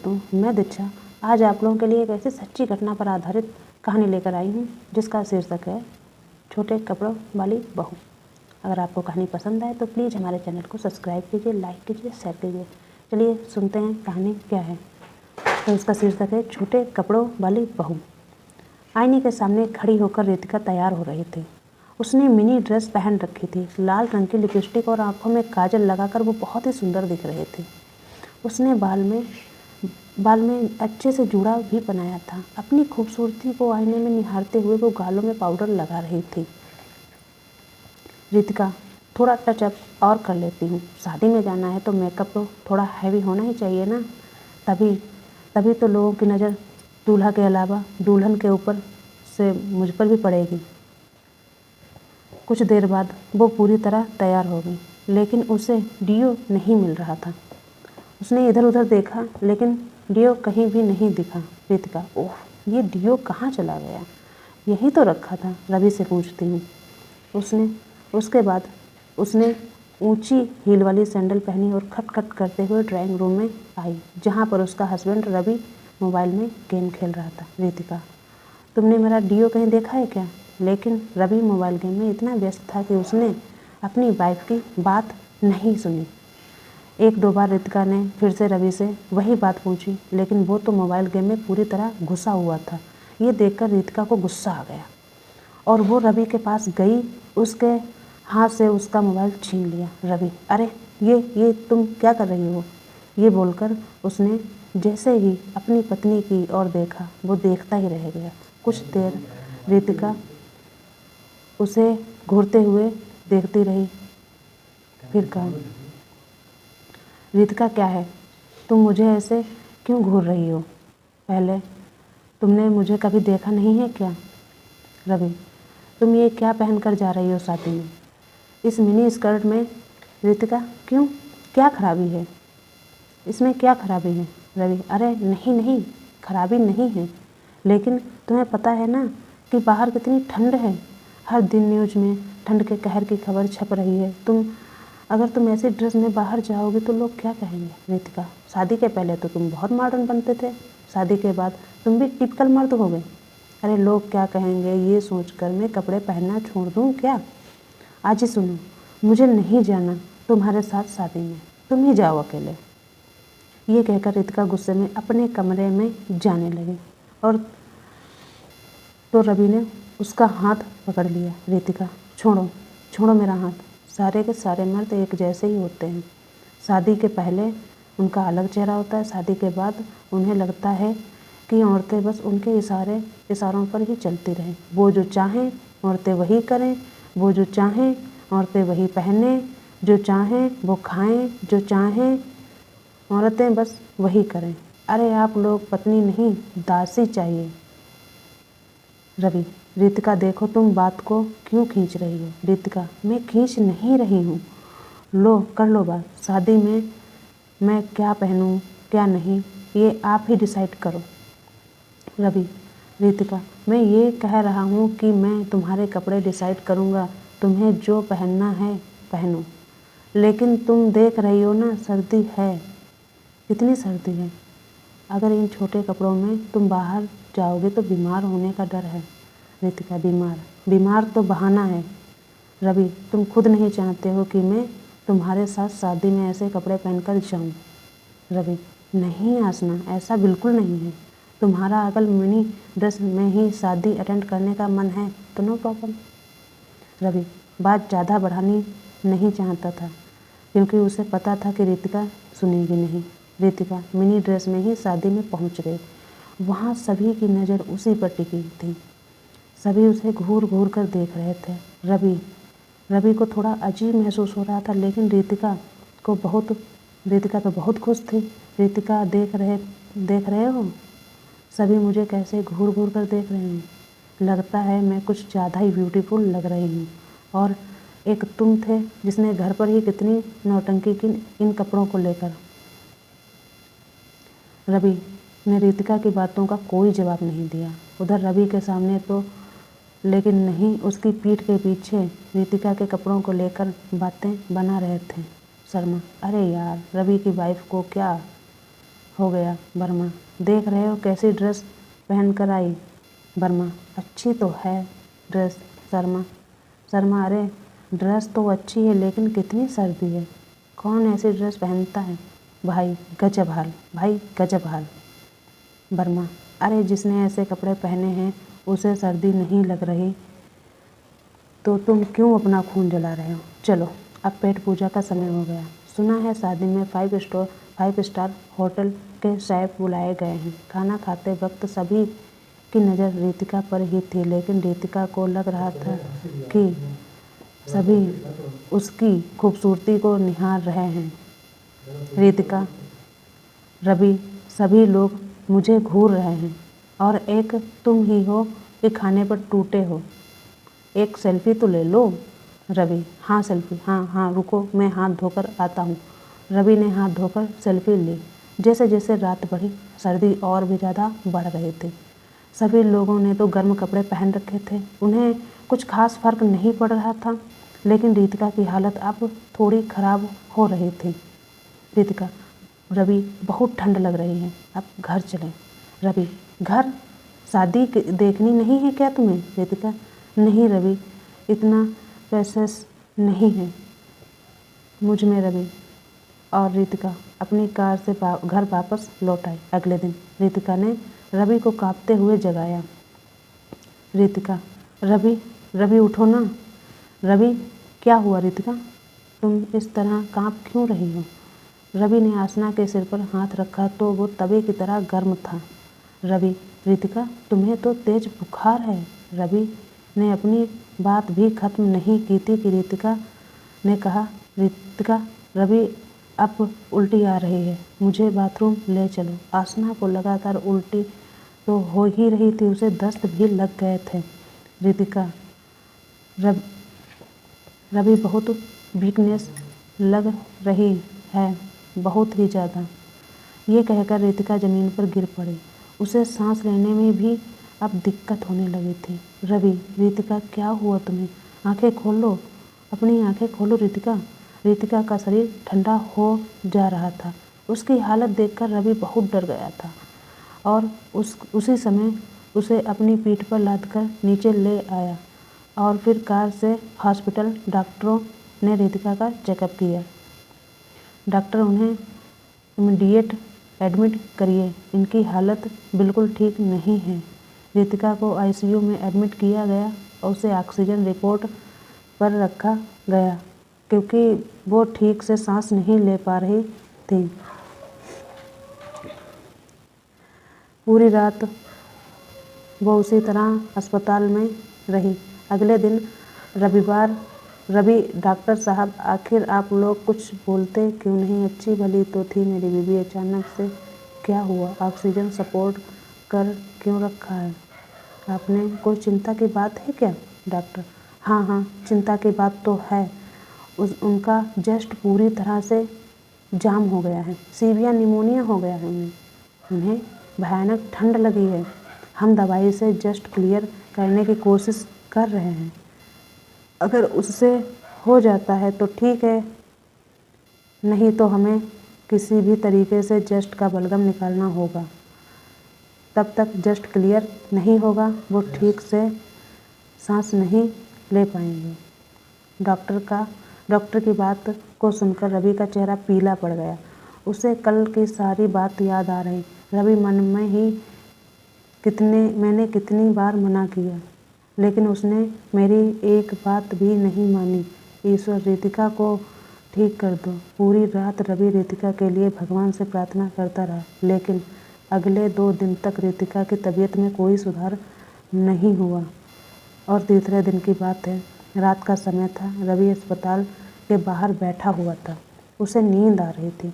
दोस्तों, मैं दीक्षा आज आप लोगों के लिए एक ऐसी सच्ची घटना पर आधारित कहानी लेकर आई हूँ जिसका शीर्षक है छोटे कपड़ों वाली बहू। अगर आपको कहानी पसंद आए तो प्लीज़ हमारे चैनल को सब्सक्राइब कीजिए, लाइक कीजिए, शेयर कीजिए। चलिए सुनते हैं कहानी क्या है। तो इसका शीर्षक है छोटे कपड़ों वाली बहू। आईने के सामने खड़ी होकर रितिका तैयार हो रही थी। उसने मिनी ड्रेस पहन रखी थी, लाल रंग की लिपस्टिक और आंखों में काजल लगाकर वो बहुत ही सुंदर दिख रही थी। उसने बाल में अच्छे से जूड़ा भी बनाया था। अपनी खूबसूरती को आईने में निहारते हुए वो गालों में पाउडर लगा रही थी। रितिका, थोड़ा टचअप और कर लेती हूँ। शादी में जाना है तो मेकअप तो थोड़ा हैवी होना ही चाहिए ना। तभी तो लोगों की नज़र दूल्हा के अलावा दुल्हन के ऊपर से मुझ पर भी पड़ेगी। कुछ देर बाद वो पूरी तरह तैयार हो गई, लेकिन उसे डियो नहीं मिल रहा था। उसने इधर उधर देखा लेकिन डियो कहीं भी नहीं दिखा। रितिका, ओह, ये डियो कहाँ चला गया? यहीं तो रखा था, रवि से पूछती हूँ। उसके बाद उसने ऊंची हील वाली सैंडल पहनी और खटखट करते हुए ड्राइंग रूम में आई, जहाँ पर उसका हस्बैंड रवि मोबाइल में गेम खेल रहा था। रितिका, तुमने मेरा डियो कहीं देखा है क्या? लेकिन रवि मोबाइल गेम में इतना व्यस्त था कि उसने अपनी वाइफ की बात नहीं सुनी। एक दो बार रितिका ने फिर से रवि से वही बात पूछी, लेकिन वो तो मोबाइल गेम में पूरी तरह घुसा हुआ था। ये देखकर रितिका को गुस्सा आ गया और वो रवि के पास गई, उसके हाथ से उसका मोबाइल छीन लिया। रवि, अरे ये तुम क्या कर रही हो? ये बोलकर उसने जैसे ही अपनी पत्नी की ओर देखा, वो देखता ही रह गया। कुछ देर रितिका उसे घूरते हुए देखती रही, फिर कहा, रितिका, क्या है? तुम मुझे ऐसे क्यों घूर रही हो? पहले तुमने मुझे कभी देखा नहीं है क्या? रवि, तुम ये क्या पहन कर जा रही हो शादी में, इस मिनी स्कर्ट में? रितिका, क्यों, क्या खराबी है? इसमें क्या खराबी है? रवि, अरे नहीं, खराबी नहीं है, लेकिन तुम्हें पता है ना कि बाहर कितनी ठंड है। हर दिन न्यूज़ में ठंड के कहर की खबर छप रही है। अगर तुम ऐसी ड्रेस में बाहर जाओगे तो लोग क्या कहेंगे? रितिका, शादी के पहले तो तुम बहुत मॉडर्न बनते थे, शादी के बाद तुम भी टिपिकल मर्द हो गए। अरे लोग क्या कहेंगे ये सोचकर मैं कपड़े पहनना छोड़ दूँ क्या? आज ही सुनो, मुझे नहीं जाना तुम्हारे साथ शादी में, तुम ही जाओ अकेले। ये कहकर रितिका गुस्से में अपने कमरे में जाने लगी और तो रवि ने उसका हाथ पकड़ लिया। रितिका, छोड़ो मेरा हाथ। सारे के सारे मर्द एक जैसे ही होते हैं। शादी के पहले उनका अलग चेहरा होता है, शादी के बाद उन्हें लगता है कि औरतें बस उनके इशारों पर ही चलती रहें। वो जो चाहें औरतें वही करें, वो जो चाहें औरतें वही पहने, जो चाहें वो खाएं, जो चाहें औरतें बस वही करें। अरे आप लोग पत्नी नहीं, दासी चाहिए। रवि, रितिका देखो तुम बात को क्यों खींच रही हो? रितिका, मैं खींच नहीं रही हूँ। लो कर लो बात। शादी में मैं क्या पहनूँ क्या नहीं ये आप ही डिसाइड करो। रवि, रितिका, मैं ये कह रहा हूँ कि मैं तुम्हारे कपड़े डिसाइड करूँगा, तुम्हें जो पहनना है पहनो। लेकिन तुम देख रही हो ना, सर्दी है, कितनी सर्दी है। अगर इन छोटे कपड़ों में तुम बाहर जाओगे तो बीमार होने का डर है। रितिका, बीमार तो बहाना है। रवि, तुम खुद नहीं चाहते हो कि मैं तुम्हारे साथ शादी में ऐसे कपड़े पहनकर जाऊं। रवि, नहीं आसना, ऐसा बिल्कुल नहीं है। तुम्हारा अगर मिनी ड्रेस में ही शादी अटेंड करने का मन है तो नो प्रॉब्लम। रवि बात ज़्यादा बढ़ानी नहीं चाहता था क्योंकि उसे पता था कि रितिका सुनेगी नहीं। रितिका मिनी ड्रेस में ही शादी में पहुंच गई। वहाँ सभी की नज़र उसी पर टिकी थी। सभी उसे घूर घूर कर देख रहे थे। रवि को थोड़ा अजीब महसूस हो रहा था, लेकिन रितिका तो बहुत खुश थी। रितिका, देख रहे हो, सभी मुझे कैसे घूर घूर कर देख रहे हैं। लगता है मैं कुछ ज़्यादा ही ब्यूटीफुल लग रही हूँ। और एक तुम थे जिसने घर पर ही कितनी नौटंकी की इन कपड़ों को लेकर। रवि ने रितिका की बातों का कोई जवाब नहीं दिया। उधर रवि के सामने तो लेकिन नहीं, उसकी पीठ के पीछे रितिका के कपड़ों को लेकर बातें बना रहे थे शर्मा। अरे यार, रवि की वाइफ को क्या हो गया। वर्मा, देख रहे हो कैसी ड्रेस पहन कर आई। वर्मा, अच्छी तो है ड्रेस। शर्मा, अरे ड्रेस तो अच्छी है लेकिन कितनी सर्दी है, कौन ऐसी ड्रेस पहनता है। भाई गजब हाल। वर्मा, अरे जिसने ऐसे कपड़े पहने हैं उसे सर्दी नहीं लग रही तो तुम क्यों अपना खून जला रहे हो। चलो अब पेट पूजा का समय हो गया। सुना है शादी में 5 स्टार होटल के शेफ बुलाए गए हैं। खाना खाते वक्त सभी की नज़र रितिका पर ही थी, लेकिन रितिका को लग रहा था कि सभी उसकी खूबसूरती को निहार रहे हैं। रितिका, रवि, सभी लोग मुझे घूर रहे हैं और एक तुम ही हो कि खाने पर टूटे हो। एक सेल्फी तो ले लो। रवि, हाँ सेल्फी, हाँ रुको मैं हाथ धोकर आता हूँ। रवि ने हाथ धोकर सेल्फी ली। जैसे जैसे रात बढ़ी सर्दी और भी ज़्यादा बढ़ रही थी। सभी लोगों ने तो गर्म कपड़े पहन रखे थे, उन्हें कुछ खास फर्क नहीं पड़ रहा था, लेकिन रितिका की हालत अब थोड़ी खराब हो रही थी। रितिका, रवि बहुत ठंड लग रही है, अब घर चलें। रवि, घर? शादी देखनी नहीं है क्या तुम्हें। रितिका, नहीं रवि, इतना पैसेस नहीं है मुझ में। रवि और रितिका अपनी कार से घर वापस लौट आई। अगले दिन रितिका ने रवि को कांपते हुए जगाया। रितिका, रवि उठो ना। रवि, क्या हुआ रितिका, तुम इस तरह कांप क्यों रही हो। रवि ने आसना के सिर पर हाथ रखा तो वो तवे की तरह गर्म था। रवि, रितिका तुम्हें तो तेज बुखार है। रवि ने अपनी बात भी खत्म नहीं की थी कि रितिका ने कहा, रितिका, रवि अब उल्टी आ रही है, मुझे बाथरूम ले चलो। आसना को लगातार उल्टी तो हो ही रही थी, उसे दस्त भी लग गए थे। रितिका, रवि बहुत वीकनेस लग रही है, बहुत ही ज़्यादा। ये कहकर रितिका ज़मीन पर गिर पड़ी। उसे सांस लेने में भी अब दिक्कत होने लगी थी। रवि, रितिका क्या हुआ तुम्हें, आंखें खोलो, अपनी आंखें खोलो रितिका। रितिका का शरीर ठंडा हो जा रहा था। उसकी हालत देखकर रवि बहुत डर गया था और उसी समय उसे अपनी पीठ पर लादकर नीचे ले आया और फिर कार से हॉस्पिटल। डॉक्टरों ने रितिका का चेकअप किया। डॉक्टर, उन्हें इमीडिएट एडमिट करिए, इनकी हालत बिल्कुल ठीक नहीं है। रितिका को आईसीयू में एडमिट किया गया और उसे ऑक्सीजन रिपोर्ट पर रखा गया क्योंकि वो ठीक से सांस नहीं ले पा रही थी। पूरी रात वो उसी तरह अस्पताल में रही। अगले दिन रविवार। रवि, डॉक्टर साहब, आखिर आप लोग कुछ बोलते क्यों नहीं, अच्छी भली तो थी मेरी बीवी, अचानक से क्या हुआ, ऑक्सीजन सपोर्ट कर क्यों रखा है आपने, कोई चिंता की बात है क्या। डॉक्टर, हाँ चिंता की बात तो है, उनका जस्ट पूरी तरह से जाम हो गया है, सीवियर निमोनिया हो गया है उन्हें भयानक ठंड लगी है। हम दवाई से जस्ट क्लियर करने की कोशिश कर रहे हैं, अगर उससे हो जाता है तो ठीक है, नहीं तो हमें किसी भी तरीके से जस्ट का बलगम निकालना होगा। तब तक जस्ट क्लियर नहीं होगा वो ठीक से सांस नहीं ले पाएंगे। डॉक्टर की बात को सुनकर रवि का चेहरा पीला पड़ गया। उसे कल की सारी बात याद आ रही। रवि मन में ही मैंने कितनी बार मना किया, लेकिन उसने मेरी एक बात भी नहीं मानी। ईश्वर, रितिका को ठीक कर दो। पूरी रात रवि रितिका के लिए भगवान से प्रार्थना करता रहा, लेकिन अगले 2 दिन तक रितिका की तबीयत में कोई सुधार नहीं हुआ। और तीसरे दिन की बात है, रात का समय था। रवि अस्पताल के बाहर बैठा हुआ था, उसे नींद आ रही थी।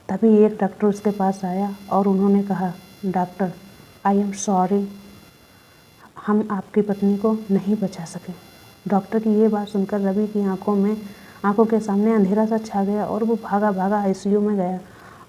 तभी एक डॉक्टर उसके पास आया और उन्होंने कहा, डॉक्टर, आई एम सॉरी, हम आपकी पत्नी को नहीं बचा सके। डॉक्टर की ये बात सुनकर रवि की आंखों के सामने अंधेरा सा छा गया और वो भागा आईसीयू में गया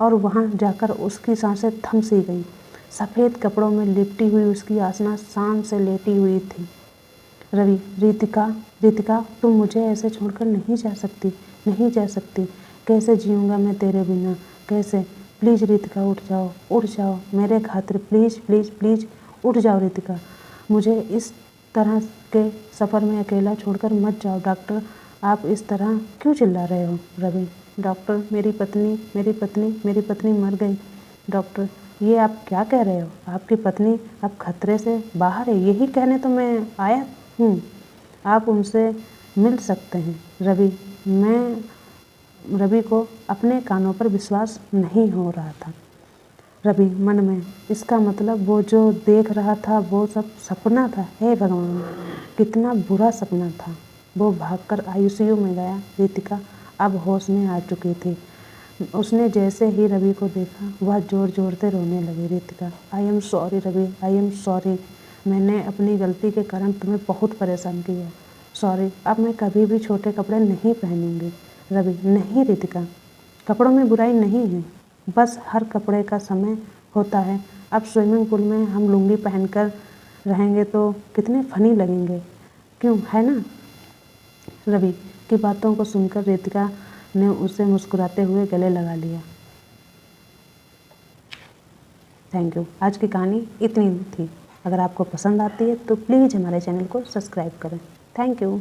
और वहाँ जाकर उसकी सांसें थम सी गईं। सफ़ेद कपड़ों में लिपटी हुई उसकी आसना शान से लेटी हुई थी। रवि, रितिका तुम मुझे ऐसे छोड़कर नहीं जा सकती, कैसे जीऊँगा मैं तेरे बिना, कैसे। प्लीज़ रितिका उठ जाओ मेरे खातिर, प्लीज़ प्लीज़ प्लीज़ उठ जाओ रितिका, मुझे इस तरह के सफ़र में अकेला छोड़कर मत जाओ। डॉक्टर आप इस तरह क्यों चिल्ला रहे हो? रवि, डॉक्टर मेरी पत्नी मर गई। डॉक्टर, ये आप क्या कह रहे हो? आपकी पत्नी अब खतरे से बाहर है, यही कहने तो मैं आया हूँ। आप उनसे मिल सकते हैं। रवि को अपने कानों पर विश्वास नहीं हो रहा था। रवि मन में, इसका मतलब वो जो देख रहा था वो सब सपना था। हे भगवान, कितना बुरा सपना था। वो भागकर आईसीयू में गया। रितिका अब होश में आ चुकी थी। उसने जैसे ही रवि को देखा वह ज़ोर ज़ोर से रोने लगी। Ritika, I am sorry Ravi, I am sorry, मैंने अपनी गलती के कारण तुम्हें बहुत परेशान किया। सॉरी, अब मैं कभी भी छोटे कपड़े नहीं पहनूंगी। रवि, नहीं रितिका, कपड़ों में बुराई नहीं है, बस हर कपड़े का समय होता है। अब स्विमिंग पूल में हम लुंगी पहनकर रहेंगे तो कितने फनी लगेंगे, क्यों है ना? रवि की बातों को सुनकर रितिका ने उसे मुस्कुराते हुए गले लगा लिया। Thank you. आज की कहानी इतनी थी। अगर आपको पसंद आती है तो प्लीज़ हमारे चैनल को सब्सक्राइब करें। Thank you.